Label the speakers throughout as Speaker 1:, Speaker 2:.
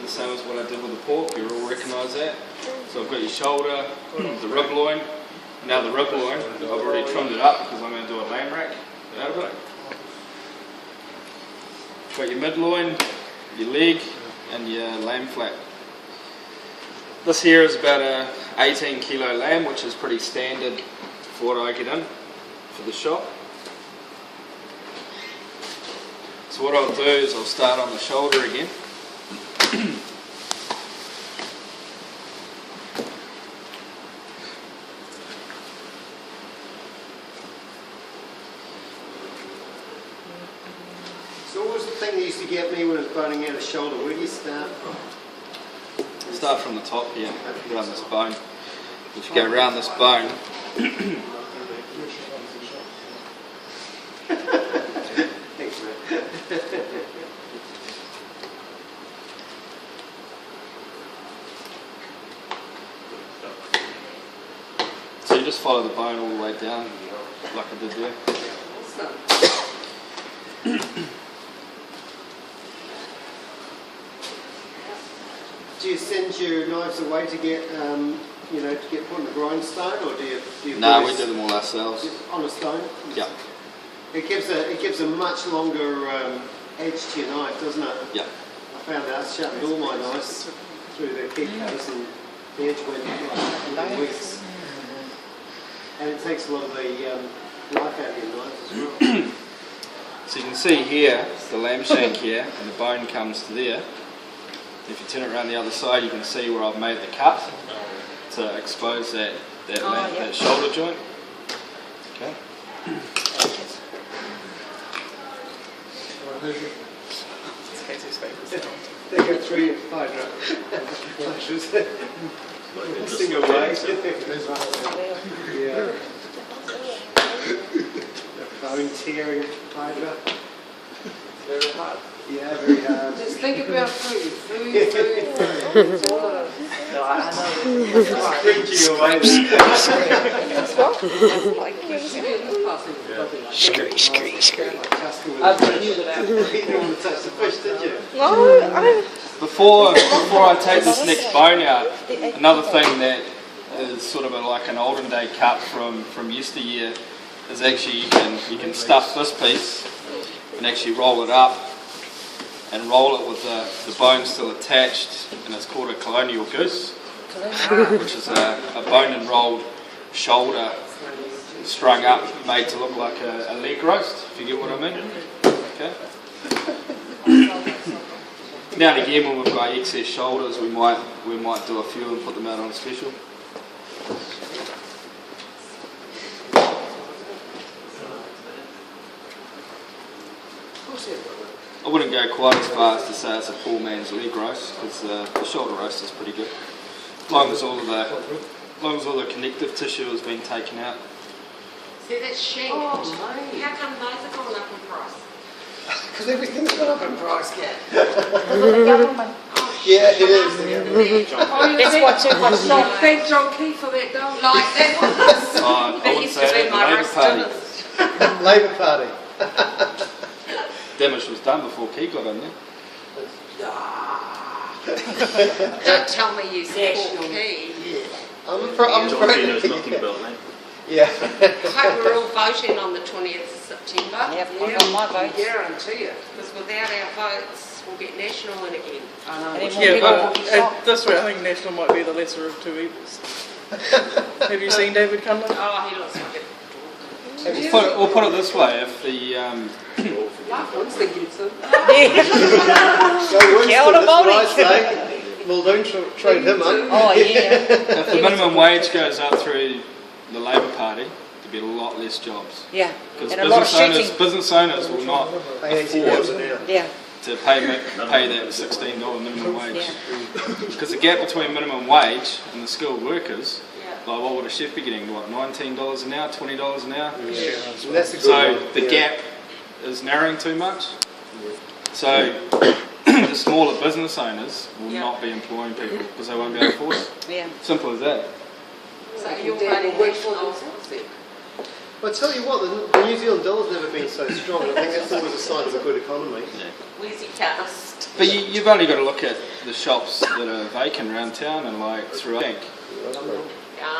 Speaker 1: the same as what I did with the pork. You'll all recognise that. So I've got your shoulder, the rib loin. Now the rib loin, I've already trimmed it up because I'm going to do a lamb rack out of it. Got your mid loin, your leg, and your lamb flap. This here is about a 18 kilo lamb, which is pretty standard for what I get in for the shop. So what I'll do is I'll start on the shoulder again.
Speaker 2: So what was the thing that used to get me when it's boning out a shoulder? Where do you start from?
Speaker 1: Start from the top here, around this bone. If you go around this bone,
Speaker 2: Thanks, mate.
Speaker 1: so you just follow the bone all the way down, like I did there.
Speaker 2: Do you send your knives away to get, you know, to get put in the grindstone, or do you?
Speaker 1: No, we do them all ourselves.
Speaker 2: On a stone.
Speaker 1: Yeah.
Speaker 2: It gives a much longer edge to your knife, doesn't it?
Speaker 1: Yeah.
Speaker 2: I found that I sharpened all my knives through the key case, and the edge went like in weeks. And it takes a lot of the life out of your knives as well.
Speaker 1: So you can see here, the lamb shank here, and the bone comes to there. If you turn it around the other side, you can see where I've made the cut to expose that shoulder joint. Okay.
Speaker 2: They go through your hydra. Single way. Yeah. Bone tearing hydra.
Speaker 3: Very hard.
Speaker 2: Yeah, very hard.
Speaker 3: Just think about food. It's all of it. No, I know.
Speaker 2: Screeching away.
Speaker 4: Scree.
Speaker 3: I knew that.
Speaker 2: You didn't want to touch the fish, did you?
Speaker 4: No,
Speaker 1: Before I take this next bone out, another thing that is sort of like an olden day cut from yesteryear is actually you can stuff this piece and actually roll it up and roll it with the bone still attached, and it's called a colonial goose, which is a bone and rolled shoulder strung up, made to look like a leg roast, if you get what I mean. Okay. Now and again, when we've got excess shoulders, we might do a few and put them out on special. I wouldn't go quite as far as to say it's a poor man's leg roast, because the shoulder roast is pretty good. As long as all the connective tissue has been taken out.
Speaker 5: See, that's shank.
Speaker 3: Oh, mate.
Speaker 5: How come those are going up in price?
Speaker 2: Because everything's gone up in price, Kat.
Speaker 4: the government.
Speaker 2: Yeah, it is.
Speaker 4: That's what too much.
Speaker 3: Thank John Key for that, don't you?
Speaker 5: Like that was.
Speaker 1: I
Speaker 5: That
Speaker 1: would
Speaker 5: used
Speaker 1: say
Speaker 5: to be
Speaker 1: that
Speaker 5: my
Speaker 1: the
Speaker 5: roast
Speaker 1: Labour Party.
Speaker 5: dinners.
Speaker 2: Labour Party.
Speaker 1: Damage was done before Key got in there.
Speaker 5: Don't tell me you support Key.
Speaker 2: I'm
Speaker 6: John
Speaker 2: afraid.
Speaker 6: Key knows nothing about that.
Speaker 2: Yeah.
Speaker 5: I hope we're all voting on the 20th of September.
Speaker 4: Yeah, I got my votes.
Speaker 3: Guarantee it.
Speaker 5: Because without our votes, we'll get national in again.
Speaker 3: I know.
Speaker 4: And then more
Speaker 7: Yeah,
Speaker 4: people will
Speaker 7: but
Speaker 4: be shocked.
Speaker 7: this way I think National might be the lesser of two evils. Have you seen David Cunliffe?
Speaker 5: Oh, he looks like it.
Speaker 1: We'll put it this way: if the
Speaker 3: Like Winston gets it.
Speaker 4: Kia ora, Māori.
Speaker 2: Well, don't trade him up.
Speaker 4: Oh yeah.
Speaker 1: if the minimum wage goes up through the Labour Party, there'll be a lot less jobs.
Speaker 4: Yeah.
Speaker 1: Because
Speaker 4: And a lot of shooting.
Speaker 1: business owners will not
Speaker 2: Pay
Speaker 1: afford
Speaker 2: $80
Speaker 4: Yeah.
Speaker 1: to pay that $16 minimum wage.
Speaker 4: Yeah.
Speaker 1: Because the gap between minimum wage and the skilled workers, like what would a chef be getting? What, $19 an hour, $20 an hour?
Speaker 2: Yeah. That's a good
Speaker 1: So
Speaker 2: one.
Speaker 1: the
Speaker 2: Yeah.
Speaker 1: gap is narrowing too much. So the smaller business owners will not be employing people because they won't be able to afford it.
Speaker 4: Yeah.
Speaker 1: Simple as that.
Speaker 5: So you're
Speaker 3: Dad will
Speaker 5: voting
Speaker 3: work for
Speaker 5: national.
Speaker 3: themselves then.
Speaker 2: Well, I tell you what, the New Zealand dollar's never been so strong. I think that's always a sign of a good economy.
Speaker 5: Where's your cast?
Speaker 1: But you've only got to look at the shops that are vacant around town and like through Bank.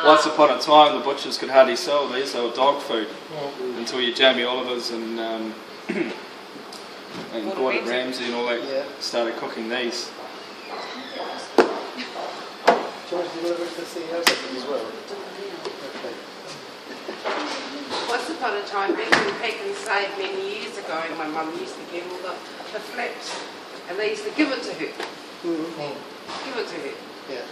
Speaker 1: Once upon a time, the butchers could hardly sell these. They were dog food until your Jamie Olivers and Gordon Ramsay and all that started cooking these.
Speaker 2: George, do you want to go to the CEO section as well? Okay.
Speaker 3: Once upon a time, back in Pick and Save many years ago, my mum used to get all the flaps, and they used to give it to her. Give it to her.
Speaker 2: Yeah.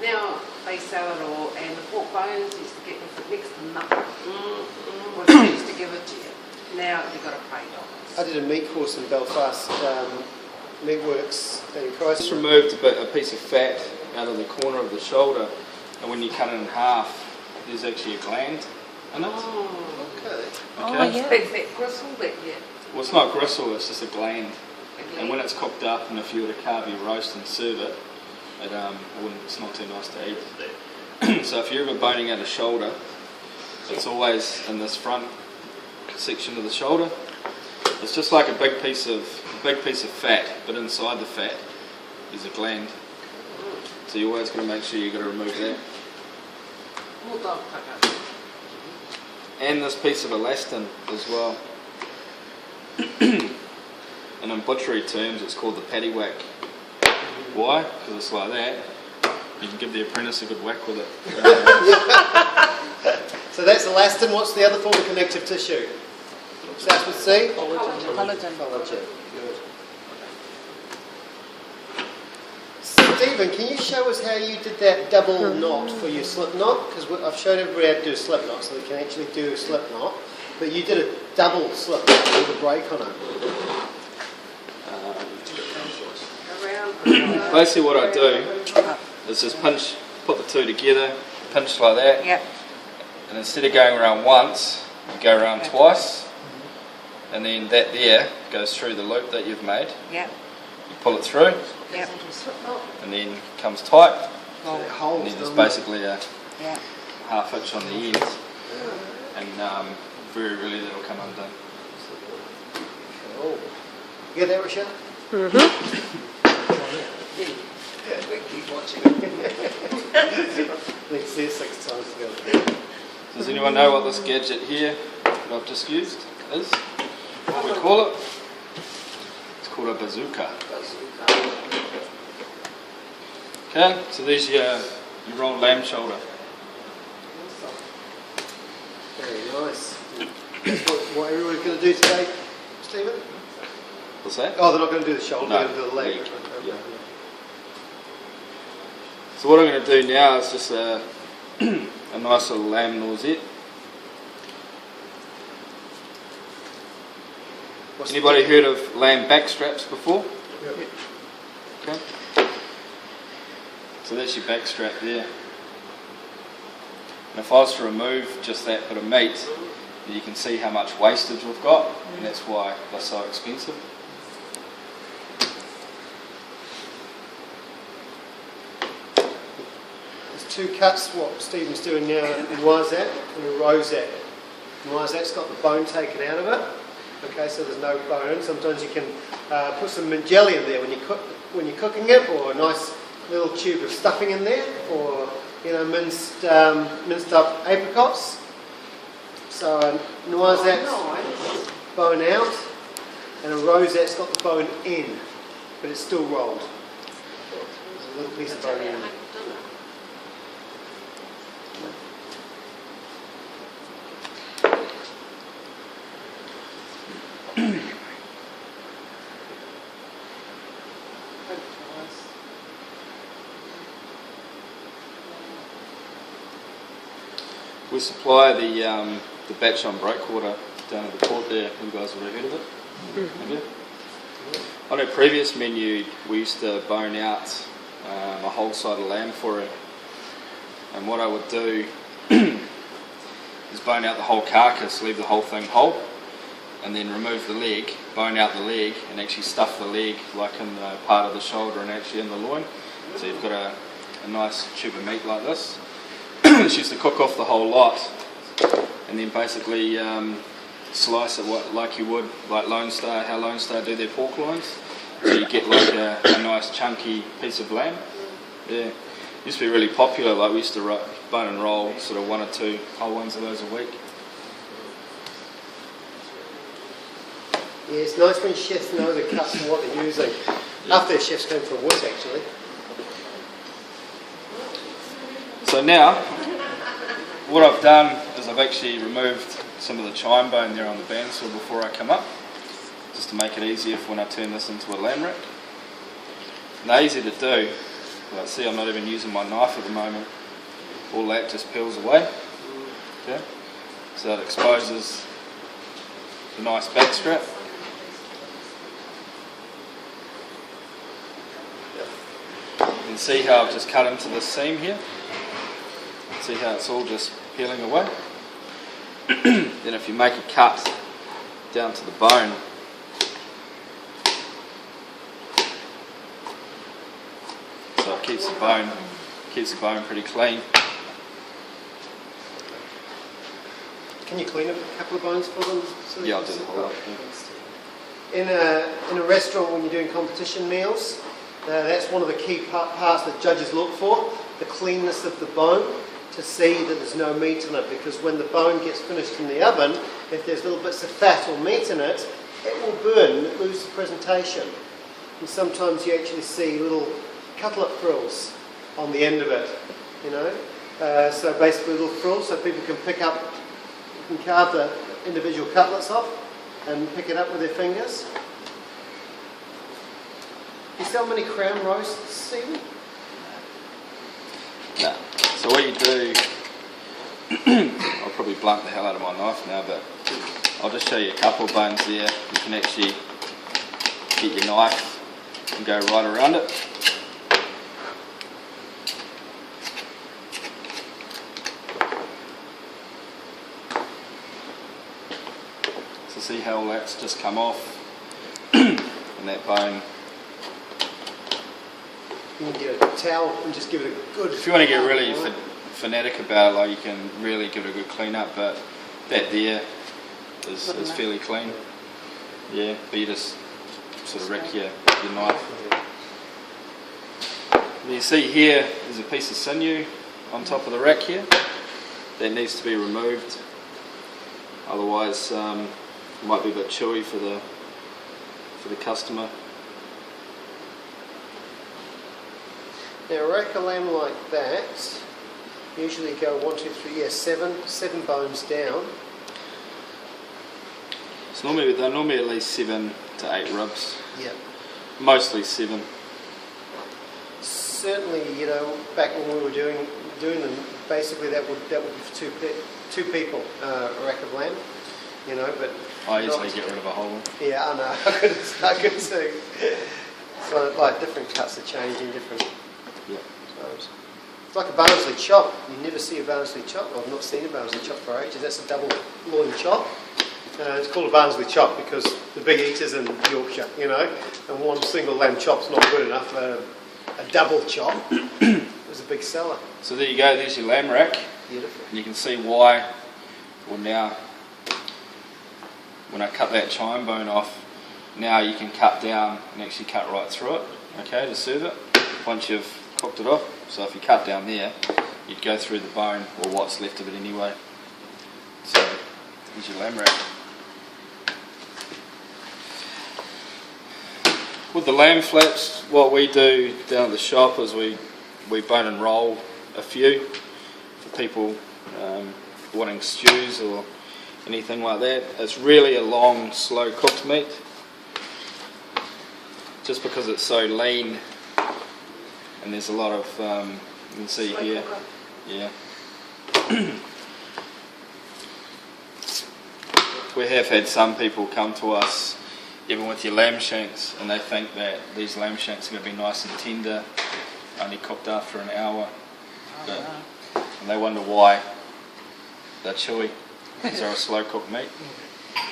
Speaker 3: Now they sell it all, and the pork bones used to get next to nothing. Well, they used to give it to you. Now you've got to pay dollars.
Speaker 2: I did a meat course in Belfast, Meatworks in Christchurch.
Speaker 1: Just removed a piece of fat out of the corner of the shoulder, and when you cut it in half, there's actually a gland in it.
Speaker 2: Okay.
Speaker 3: Big that gristle bit,
Speaker 1: Well, it's not gristle, it's just a gland. And when it's cooked up, and if you were to carve your roast and serve it, it's not too nice to eat. So if you're ever boning out a shoulder, it's always in this front section of the shoulder. It's just like a big piece of fat, but inside the fat is a gland. So you always got to make sure you got to remove that. And this piece of elastin as well. And in butchery terms, it's called the paddywhack. Why? Because it's like that. You can give the apprentice a good whack with it.
Speaker 2: So that's elastin. What's the other form of connective tissue? Starts with C?
Speaker 4: Collagen.
Speaker 2: Collagen. Good. Stephen, can you show us how you did that double knot for your slip knot? Because I've showed everybody how to do a slip knot, so they can actually do a slip knot. But you did a double slip knot with a break on it.
Speaker 1: Basically what I do is just pinch, put the two together, pinch like that.
Speaker 4: Yep.
Speaker 1: And instead of going around once, you go around twice. And then that there goes through the loop that you've made.
Speaker 4: Yep.
Speaker 1: You pull it through.
Speaker 4: Yep.
Speaker 1: And then it comes tight.
Speaker 2: So it
Speaker 1: And
Speaker 2: holds,
Speaker 1: then there's
Speaker 2: doesn't it?
Speaker 1: basically a
Speaker 4: Yeah.
Speaker 1: half hitch on the ends. And very rarely that'll come undone.
Speaker 2: Oh. You get that, Rochelle?
Speaker 3: We keep watching.
Speaker 2: Let's see it 6 times together.
Speaker 1: Does anyone know what this gadget here that I've just used is? What we call it? It's called a bazooka. Okay, so there's your rolled lamb shoulder.
Speaker 2: Very nice. That's what everybody's going to do today, Stephen?
Speaker 1: What's that?
Speaker 2: Oh, they're not going to do the shoulder,
Speaker 1: No,
Speaker 2: they're going to do the leg.
Speaker 1: leg,
Speaker 2: Okay.
Speaker 1: yeah. So what I'm going to do now is just a nice little lamb noisette. Anybody heard of lamb back straps before?
Speaker 2: Yep.
Speaker 1: Okay. So that's your back strap there. And if I was to remove just that bit of meat, then you can see how much wastage we've got, and that's why they're so expensive.
Speaker 2: There's 2 cuts, what Stephen's doing now, a noisette and a rosette. Noisette's got the bone taken out of it. Okay, so there's no bone. Sometimes you can put some mint jelly in there when you're cooking it, or a nice little tube of stuffing in there, or minced up apricots. So a noisette's bone out, and a rosette's got the bone in, but it's still rolled. There's a little piece of bone in.
Speaker 1: We supply the batch on breakwater down at the port there. You guys have already heard of it? Have you? On our previous menu, we used to bone out a whole side of lamb for it. And what I would do is bone out the whole carcass, leave the whole thing whole, and then remove the leg, bone out the leg, and actually stuff the leg like in the part of the shoulder and actually in the loin. So you've got a nice tube of meat like this. She used to cook off the whole lot, and then basically slice it like you would like Lone Star, how Lone Star do their pork loins. So you get like a nice chunky piece of lamb. Yeah, used to be really popular. Like we used to bone and roll sort of 1 or 2 whole ones of those a week.
Speaker 2: Yeah, it's nice when chefs know the cuts and what they're using. After the chefs going for a whiz, actually.
Speaker 1: So now, what I've done is I've actually removed some of the chine bone there on the bandsaw before I come up, just to make it easier for when I turn this into a lamb rack. And they're easy to do. Like, see, I'm not even using my knife at the moment. All that just peels away. Okay, so that exposes the nice back strap. You can see how I've just cut into the seam here. See how it's all just peeling away. Then if you make a cut down to the bone, so it keeps the bone pretty clean.
Speaker 2: Can you clean up a couple of bones for them? So
Speaker 1: Yeah, I'll do the whole lot. Yeah.
Speaker 2: In a restaurant, when you're doing competition meals, that's one of the key parts that judges look for, the cleanness of the bone, to see that there's no meat in it, because when the bone gets finished in the oven, if there's little bits of fat or meat in it, it will burn and it loses the presentation. And sometimes you actually see little cutlet frills on the end of it, you know. So basically little frills so people can pick up, you can carve the individual cutlets off and pick it up with their fingers. You sell many crown roasts, Stephen?
Speaker 1: No. So what you do, I'll probably blunt the hell out of my knife now, but I'll just show you a couple of bones there. You can actually get your knife and go right around it. So see how all that's just come off, and that bone.
Speaker 2: You can get a towel and just give it a good...
Speaker 1: If you want to get really fanatic about it, like, you can really give it a good clean up, but that there is fairly clean. Yeah, but you just sort of wreck your knife. And you see here, there's a piece of sinew on top of the rack here. That needs to be removed. Otherwise, it might be a bit chewy for the customer.
Speaker 2: Now a rack of lamb like that, usually go 1, 2, 3, yeah, seven bones down.
Speaker 1: So they're normally at least 7 to 8 ribs.
Speaker 2: Yeah.
Speaker 1: Mostly 7.
Speaker 2: Certainly, you know, back when we were doing them, basically that would be for two people, a rack of lamb, you know, but
Speaker 1: I usually get rid of a whole one.
Speaker 2: yeah, I know, I could too. So like different cuts are changing, different.
Speaker 1: Yeah.
Speaker 2: It's like a Barnsley chop. You never see a Barnsley chop. I've not seen a Barnsley chop for ages. That's a double loin chop. It's called a Barnsley chop because the big eaters in Yorkshire, you know, and one single lamb chop's not good enough. A double chop was a big seller.
Speaker 1: So there you go, there's your lamb rack.
Speaker 2: Beautiful.
Speaker 1: And you can see why, well now, when I cut that chine bone off, now you can cut down and actually cut right through it, okay, to serve it, once you've cooked it off. So if you cut down there, you'd go through the bone, or what's left of it anyway. So, here's your lamb rack. With the lamb flaps, what we do down at the shop is we bone and roll a few for people wanting stews or anything like that. It's really a long, slow cooked meat, just because it's so lean, and there's a lot of, you can see here, yeah. We have had some people come to us, even with your lamb shanks, and they think that these lamb shanks are going to be nice and tender, only cooked after an hour. And they wonder why they're chewy, because they're a slow cooked meat.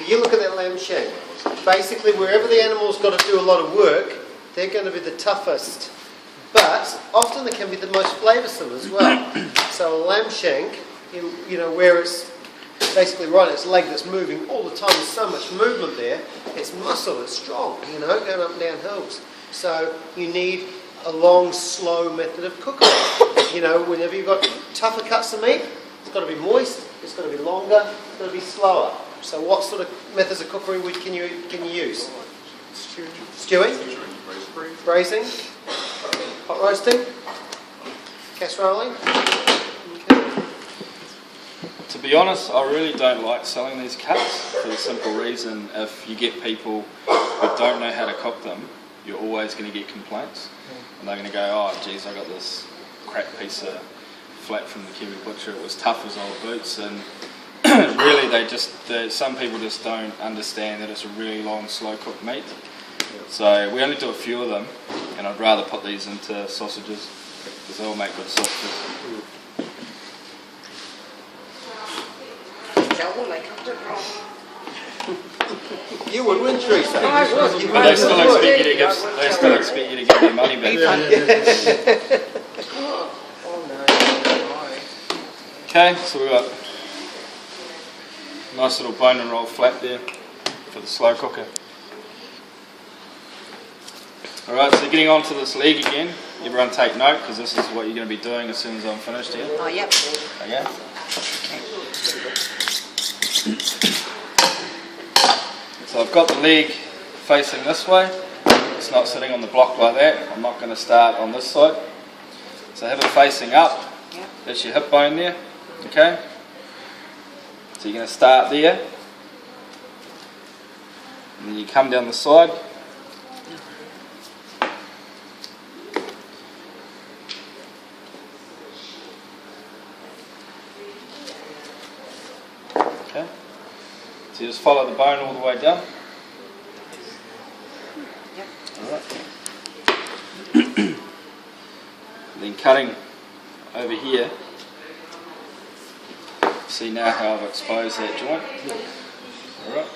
Speaker 2: You look at that lamb shank. Basically, wherever the animal's got to do a lot of work, they're going to be the toughest. But often they can be the most flavoursome as well. So a lamb shank, you know, where it's basically right on its leg that's moving all the time. There's so much movement there. It's muscle, it's strong, you know, going up and down hills. So you need a long, slow method of cooking. You know, whenever you've got tougher cuts of meat, it's got to be moist, it's got to be longer, it's got to be slower. So what sort of methods of cookery can you use? Stewing? Braising? Hot roasting? Casseroling? Okay.
Speaker 1: To be honest, I really don't like selling these cuts for the simple reason if you get people who don't know how to cook them, you're always going to get complaints. And they're going to go, oh geez, I got this crap piece of flat from the Kiwi Butcher, it was tough as old boots, and really some people just don't understand that it's a really long, slow cooked meat. So we only do a few of them, and I'd rather put these into sausages because they'll make good sausages.
Speaker 3: Tell them they cooked it wrong.
Speaker 2: You would, wouldn't you, Teresa?
Speaker 3: I would.
Speaker 1: But they still expect you to give their money back. Okay, so we've got a nice little bone and roll flat there for the slow cooker. Alright, so getting on to this leg again, everyone take note because this is what you're going to be doing as soon as I'm finished here.
Speaker 4: Oh, yep.
Speaker 1: Okay? So I've got the leg facing this way, it's not sitting on the block like that. I'm not going to start on this side. So have it facing up, that's your hip bone there, okay? So you're going to start there, and then you come down the side. Okay, so you just follow the bone all the way down. Alright. Then cutting over here, see now how I've exposed that joint. Alright.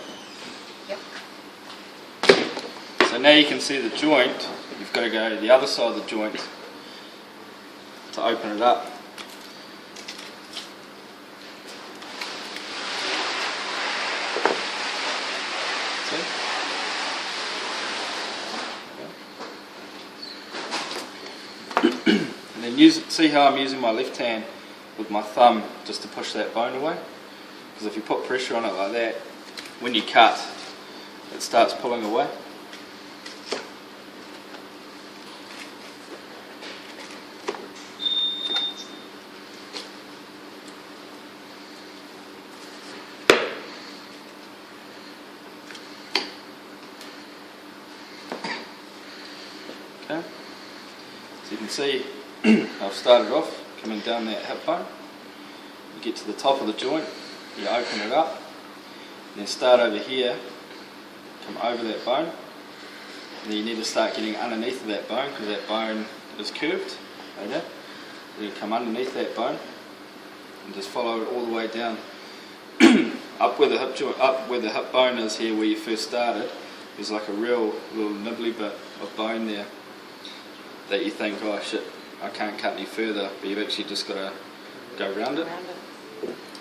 Speaker 1: So now you can see the joint, you've got to go to the other side of the joint to open it up. And then see how I'm using my left hand with my thumb just to push that bone away, because if you put pressure on it like that, when you cut it starts pulling away. Okay, so you can see I've started off coming down that hip bone. You get to the top of the joint, you open it up, then start over here, come over that bone, and then you need to start getting underneath of that bone because that bone is curved. Okay? Then you come underneath that bone and just follow it all the way down. Up where the hip bone is here where you first started, there's like a real little nibbly bit of bone there that you think, oh shit, I can't cut any further, but you've actually just got to go around it.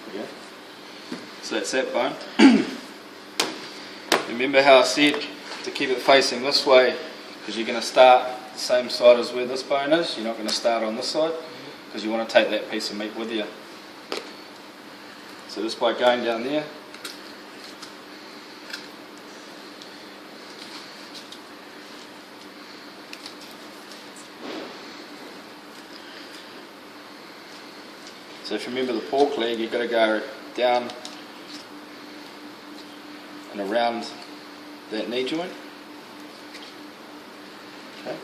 Speaker 1: Okay. So that's that bone. Remember how I said to keep it facing this way, because you're going to start the same side as where this bone is. You're not going to start on this side, because you want to take that piece of meat with you. So just by going down there, so if you remember the pork leg, you've got to go down and around that knee joint. Okay.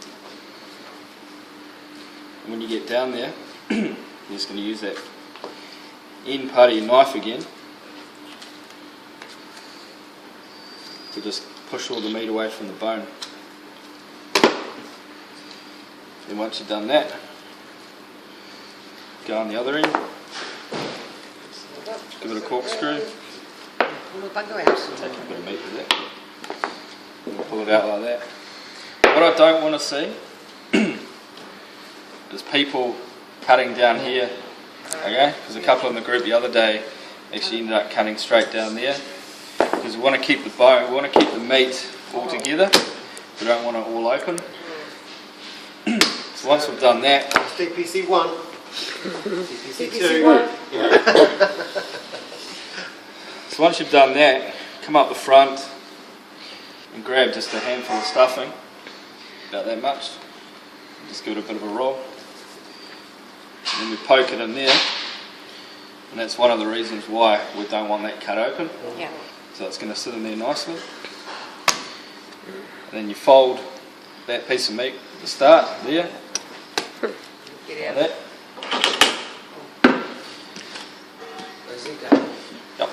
Speaker 1: And when you get down there, you're just going to use that end part of your knife again to just push all the meat away from the bone. Then once you've done that, go on the other end. Give it a corkscrew.
Speaker 4: We'll bugger out.
Speaker 1: Take a bit of meat with that. We'll pull it out like that. What I don't want to see is people cutting down here. Okay? Because a couple in the group the other day Actually ended up cutting straight down there because we want to keep the bone, we want to keep the meat all together. We don't want it all open. So once we've done that,
Speaker 2: DPC 1, DPC 2.
Speaker 1: so once you've done that, come up the front and grab just a handful of stuffing, about that much. Just give it a bit of a roll. And then we poke it in there. And that's one of the reasons why we don't want that cut open.
Speaker 4: Yeah.
Speaker 1: So it's going to sit in there nicely. And then you fold that piece of meat at the start, there.
Speaker 5: Get
Speaker 1: Like
Speaker 5: out.
Speaker 1: that. Yep.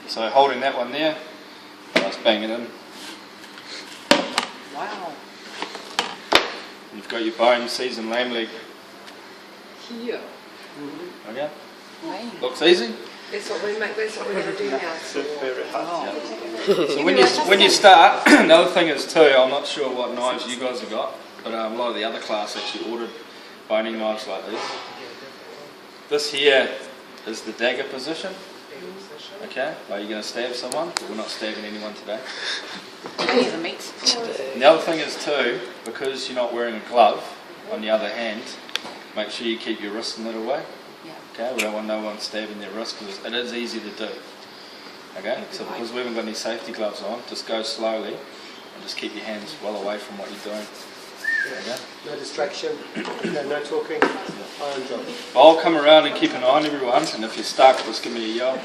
Speaker 1: So holding that one there, just bang it in.
Speaker 4: Wow.
Speaker 1: And you've got your bone seasoned lamb leg.
Speaker 3: Here.
Speaker 1: Okay.
Speaker 4: Wow.
Speaker 1: Looks easy.
Speaker 3: That's what we make. That's what we're going to do now.
Speaker 1: So when you start, another thing is too, I'm not sure what knives you guys have got, but a lot of the other class actually ordered boning knives like these. This here is the dagger position. Okay, are you going to stab someone? But we're not stabbing anyone today.
Speaker 4: Any of the meats.
Speaker 1: And the other thing is too, because you're not wearing a glove, on the other hand, make sure you keep your wrist in that away.
Speaker 4: Yeah.
Speaker 1: Okay, we don't want no one stabbing their wrist because it is easy to do. Okay, so because we haven't got any safety gloves on, just go slowly and just keep your hands well away from what you're doing. Okay.
Speaker 2: No distraction, no talking. Iron job.
Speaker 1: I'll come around and keep an eye on everyone, and if you're stuck, just give me a yell.